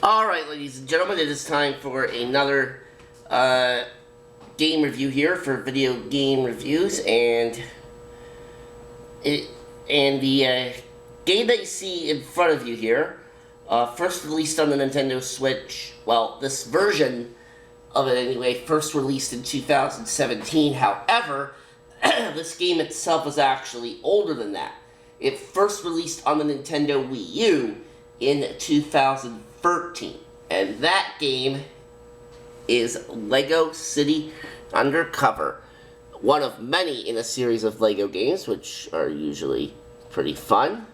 Alright, ladies and gentlemen, it is time for another game review here for Video Game Reviews, and the game that you see in front of you here, first released on the Nintendo Switch, well, this version of it anyway, first released in 2017. However, this game itself is actually older than that. It first released on the Nintendo Wii U in 2013, and that game is Lego City Undercover, one of many in a series of Lego games, which are usually pretty fun.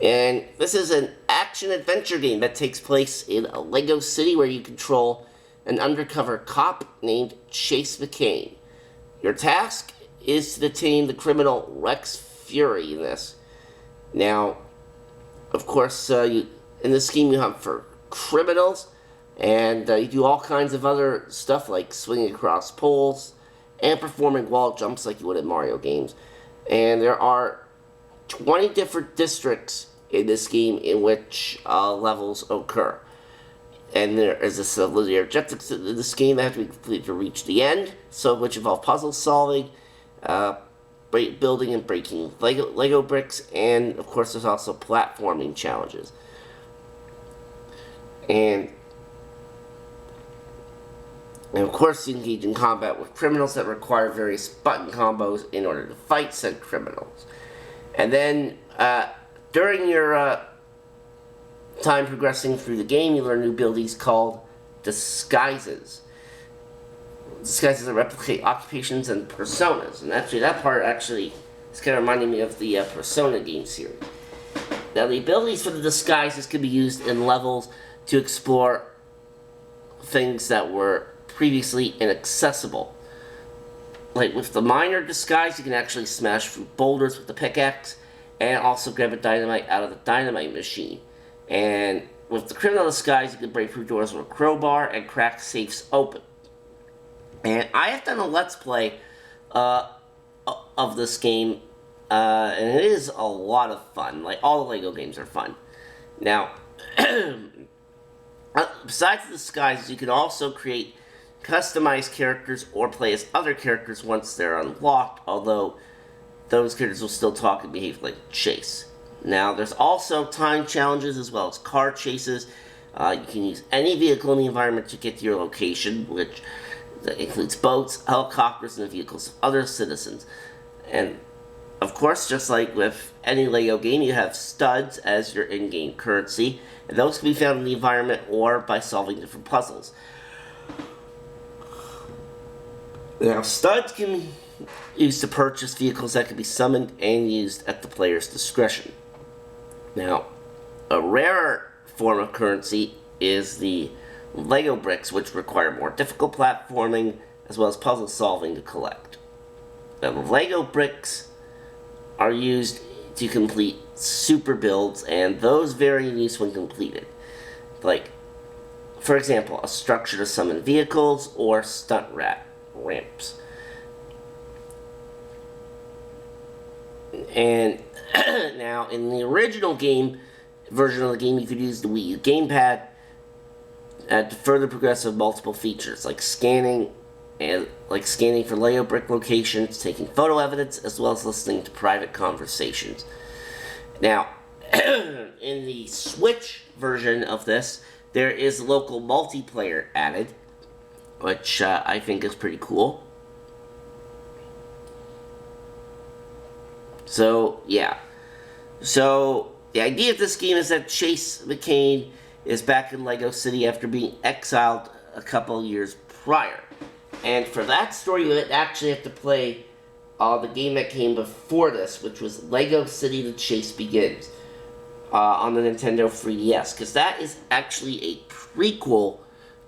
And this is an action-adventure game that takes place in a Lego City where you control an undercover cop named Chase McCain. Your task is to detain the criminal Rex Fury in this. Now, of course, in this game you hunt for criminals, and you do all kinds of other stuff like swinging across poles and performing wall jumps like you would in Mario games. And there are 20 different districts in this game in which levels occur. And there is a set of linear objectives in this game that have to be completed to reach the end, so which involve puzzle solving, building and breaking Lego bricks, and of course there's also platforming challenges. And of course you engage in combat with criminals that require various button combos in order to fight said criminals. And then during your time progressing through the game, you learn new abilities called disguises. Disguises that replicate occupations and personas, and actually that part actually is kind of reminding me of the Persona game series. Now the abilities for the disguises can be used in levels to explore things that were previously inaccessible. Like with the minor disguise, you can actually smash through boulders with the pickaxe, and also grab a dynamite out of the dynamite machine. And with the criminal disguise, you can break through doors with a crowbar and crack safes open. And I have done a Let's Play of this game, and it is a lot of fun. Like, all the Lego games are fun. Now, besides the disguises, you can also create customized characters or play as other characters once they're unlocked, although those characters will still talk and behave like Chase. Now, there's also time challenges as well as car chases. You can use any vehicle in the environment to get to your location, which includes boats, helicopters, and the vehicles of other citizens. And, of course, just like with any Lego game, you have studs as your in-game currency, and those can be found in the environment or by solving different puzzles. Now, studs can be used to purchase vehicles that can be summoned and used at the player's discretion. Now, a rarer form of currency is the Lego bricks, which require more difficult platforming as well as puzzle solving to collect. Now, the Lego bricks are used to complete super builds, and those vary in use when completed. Like, for example, a structure to summon vehicles or stunt ramps. And now, in the original version of the game, you could use the Wii U gamepad to further progress with multiple features, like scanning for Lego brick locations, taking photo evidence, as well as listening to private conversations. Now, in the Switch version of this, there is local multiplayer added, which I think is pretty cool. So, yeah. So, the idea of this game is that Chase McCain is back in Lego City after being exiled a couple years prior. And for that story, you would actually have to play the game that came before this, which was Lego City The Chase Begins on the Nintendo 3DS, because that is actually a prequel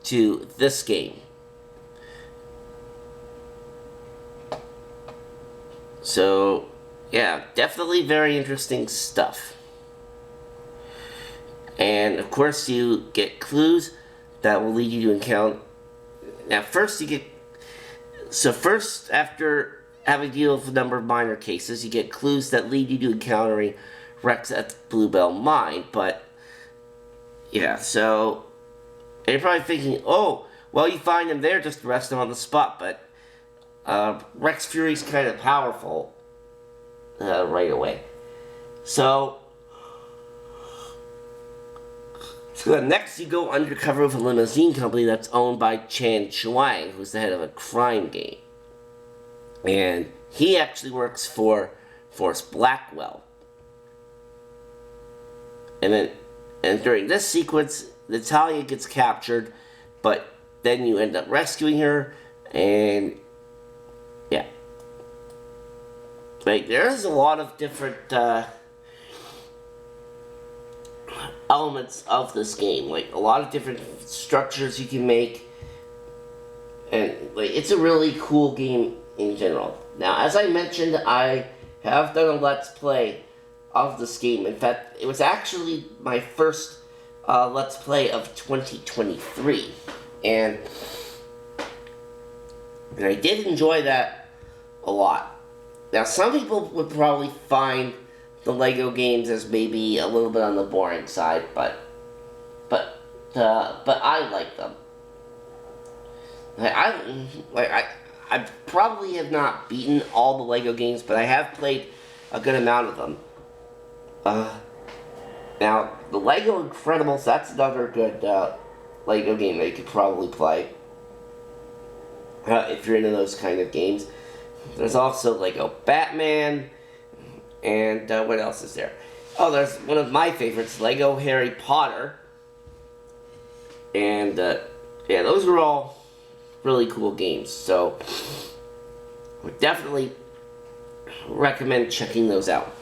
to this game. So, yeah, definitely very interesting stuff. And, of course, you get clues that will lead you to encounter... Now, first, after having to deal with a number of minor cases, you get clues that lead you to encountering Rex at the Bluebell Mine, but yeah, so and you're probably thinking, oh, well, you find him there, just arrest him on the spot. But Rex Fury's kind of powerful right away. So next you go undercover with a limousine company that's owned by Chan Chuang, who's the head of a crime gang. And he actually works for Forrest Blackwell. And during this sequence, Natalya gets captured, but then you end up rescuing her, and yeah. Like, there's a lot of different elements of this game, like a lot of different structures you can make, and like it's a really cool game in general. Now, as I mentioned, I have done a Let's Play of this game. In fact, it was actually my first Let's Play of 2023, and I did enjoy that a lot. Now, some people would probably find the Lego games as maybe a little bit on the boring side, but I like them. I probably have not beaten all the Lego games, but I have played a good amount of them. Now, the Lego Incredibles, that's another good Lego game that you could probably play if you're into those kind of games. There's also Lego Batman, and what else is there? Oh, there's one of my favorites, Lego Harry Potter. And yeah, those are all really cool games, so I would definitely recommend checking those out.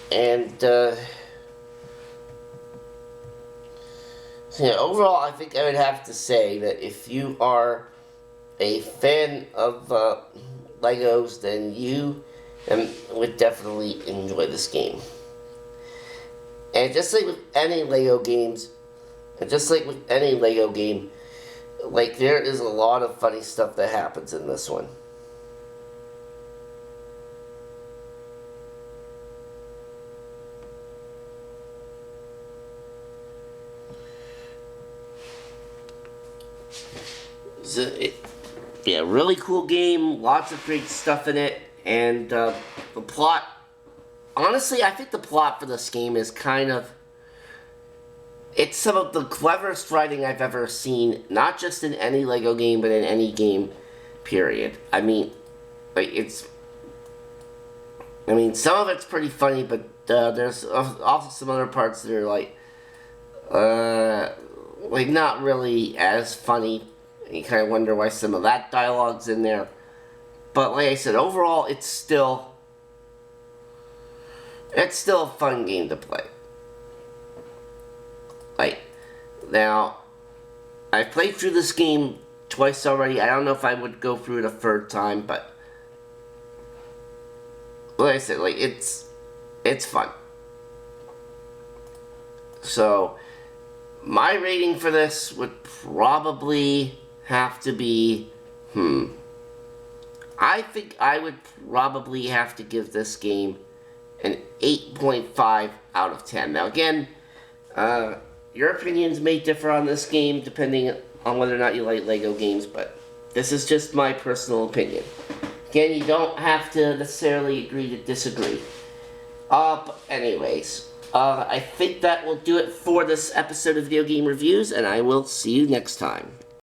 And so yeah, overall, I think I would have to say that if you are a fan of Legos, then you would definitely enjoy this game. And just like with any Lego games, like there is a lot of funny stuff that happens in this one. Yeah, really cool game, lots of great stuff in it, and the plot, honestly, I think the plot for this game is it's some of the cleverest writing I've ever seen, not just in any Lego game, but in any game, period. I mean, some of it's pretty funny, but there's also some other parts that are not really as funny. You kind of wonder why some of that dialogue's in there. But like I said, overall, it's still a fun game to play. Now, I've played through this game twice already. I don't know if I would go through it a third time, but like I said, it's fun. So, my rating for this would probably have to be, I think I would probably have to give this game an 8.5 out of 10. Now again, your opinions may differ on this game depending on whether or not you like Lego games, but this is just my personal opinion. Again, you don't have to necessarily agree to disagree. But anyways, I think that will do it for this episode of Video Game Reviews, and I will see you next time.